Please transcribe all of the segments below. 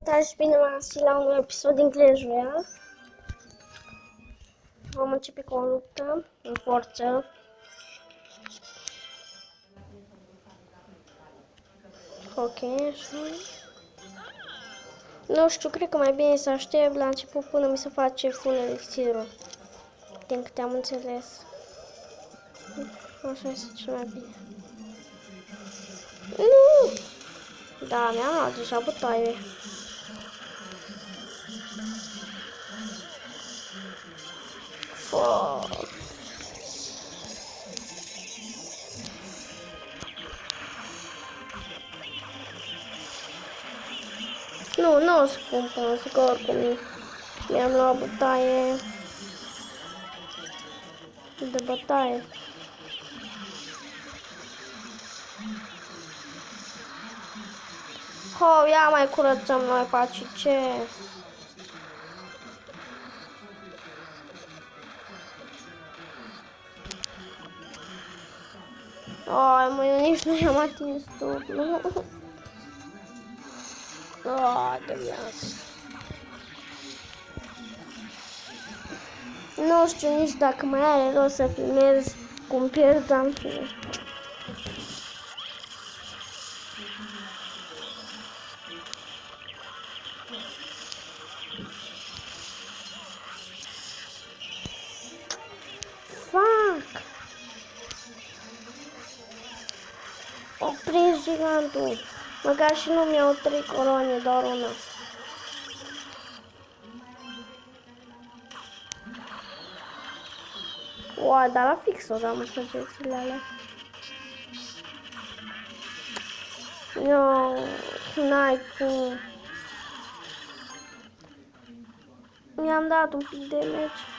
Dar și bine v-am găsit la un episod din Clash Royale. Vom începe cu o luptă în forță. Ok, așa. Nu știu, cred că mai bine să aștept la început până mi se face full elixirul. Din câte am înțeles. Așa este cel mai bine. Nu! Da, mi-am luat deja bătaie. Fuck. Nu o să pun pauză, că oricum mi-am luat bătaie. De bătaie. Oh, ia mai curățăm noi paci, ce? Ai, mă, eu nici nu i-am atins dublu. De viață. Nu știu nici dacă mai are rost să filmez cum pierd, dar în fine. Fuck! O prins gigantul. Măcar și nu mi-au 3 coloane, doar una. Uai, dar la fix o dam săgețile alea. No, n-ai cum. Mi-am dat un pic de meci.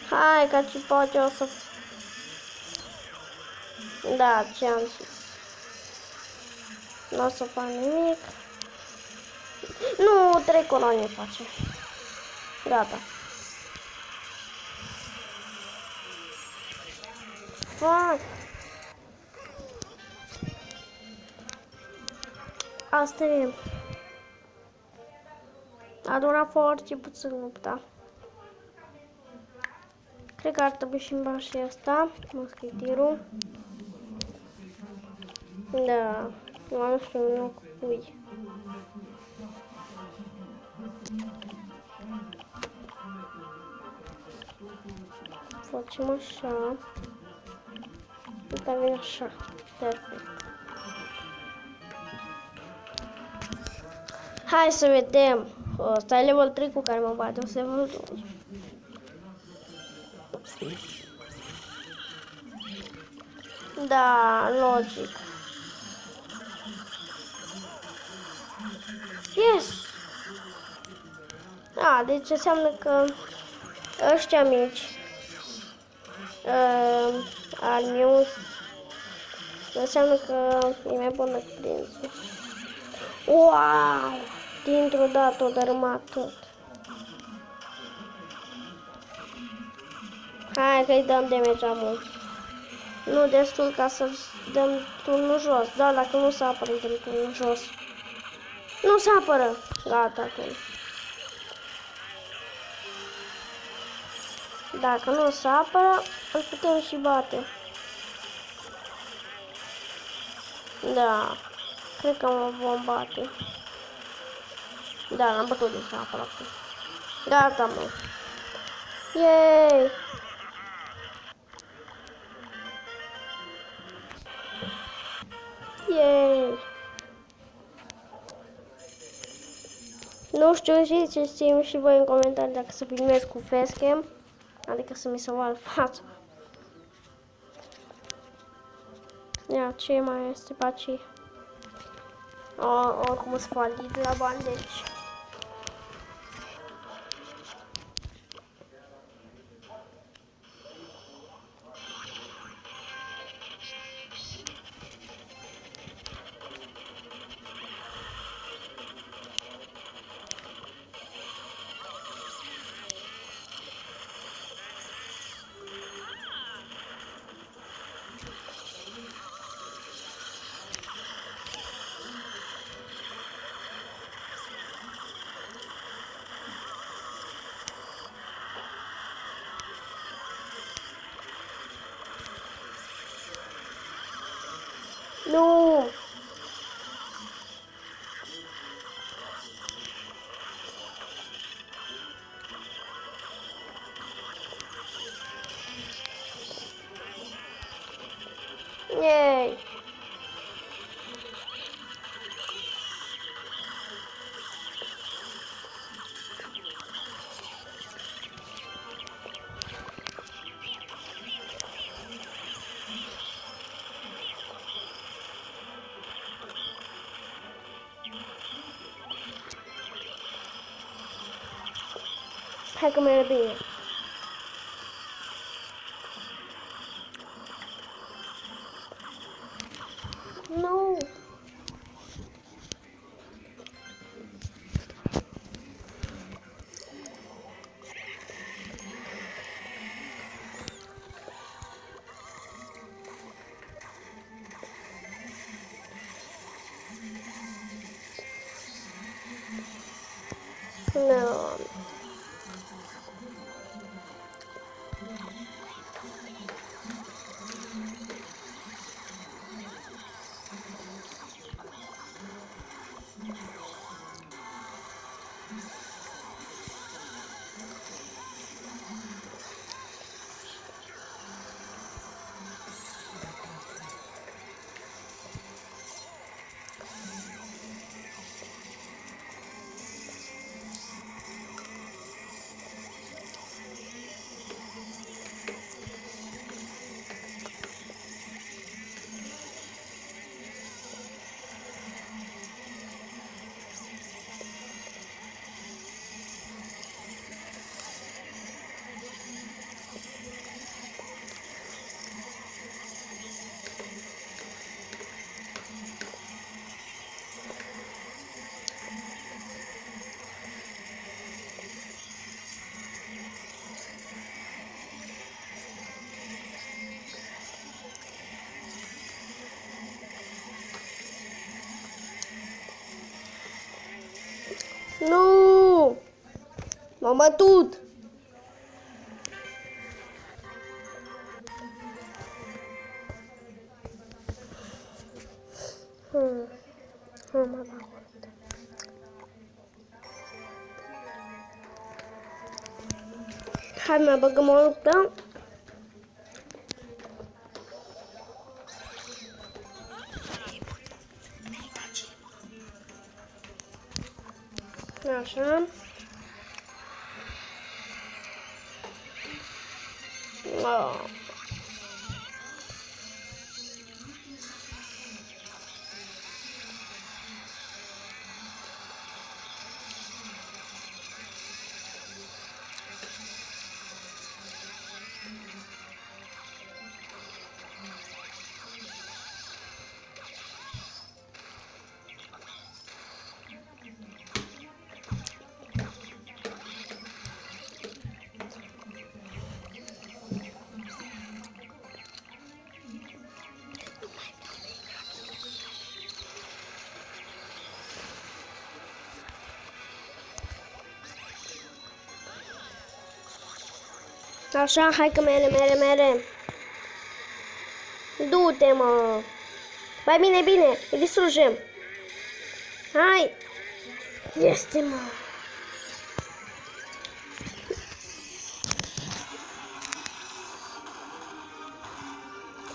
Hai, că ci poate o să... Da, ce-am zis. Nu o să fac nimic. Nu, 3 coloane face. Gata. Fuck. Asta e. A durat foarte puțin lupta. Cred că ar trebui și-mi bag și asta, moschitirul. Da, nu știu, nu cui. Facem așa. Uita, vine așa. Perfect. Hai să vedem. Ăsta e level 3 cu care mă bate, o să level 2. Da, logic. Yes! A, deci înseamnă că ăștia mici al meu înseamnă că e mai bună cu prințul. Wow! Dintr-o dată o dărâmat tot. Hai că-i dăm damage mult. Nu destul ca să dăm turnul jos. Da, dacă nu se apără, îi dăm turnul jos. Nu se apără. Gata, atunci. Dacă nu se apără, îl putem și bate. Da. Cred că mă vom bate. Da, l-am bătut de apă acum. Gata, mă. Yay! Yay! Nu știu și ce știm și voi în comentarii dacă să filmez cu facecam, adică să mi se vadă fața. Ia, ce mai este pe aici? Oricum sunt falit la bani, deci... Nu! Yay! Hai că merge bine. Nu! Nu! Nu! M-am bătut! Nu mă bătut. Hai, mai băgăm o luptă. Așa. Oh. Așa, hai că mere. Du-te, mă. Vai, bine, îi distrugem. Hai. Este, mă.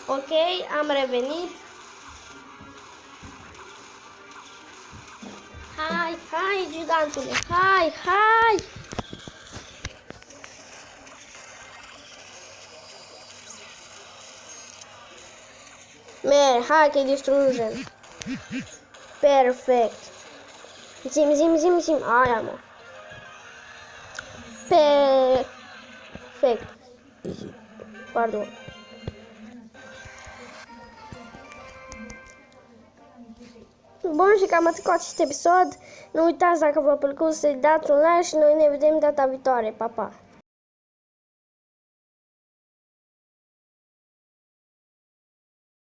Ok, am revenit. Hai, gigantule. Hai. Hai că-i distrugem. Perfect. Zim. Aia, mă. Perfect. Pardon. Bun, și cam atât cu acest episod. Nu uitați, dacă v-a plăcut, să-i dați un like și noi ne vedem data viitoare. Pa, pa!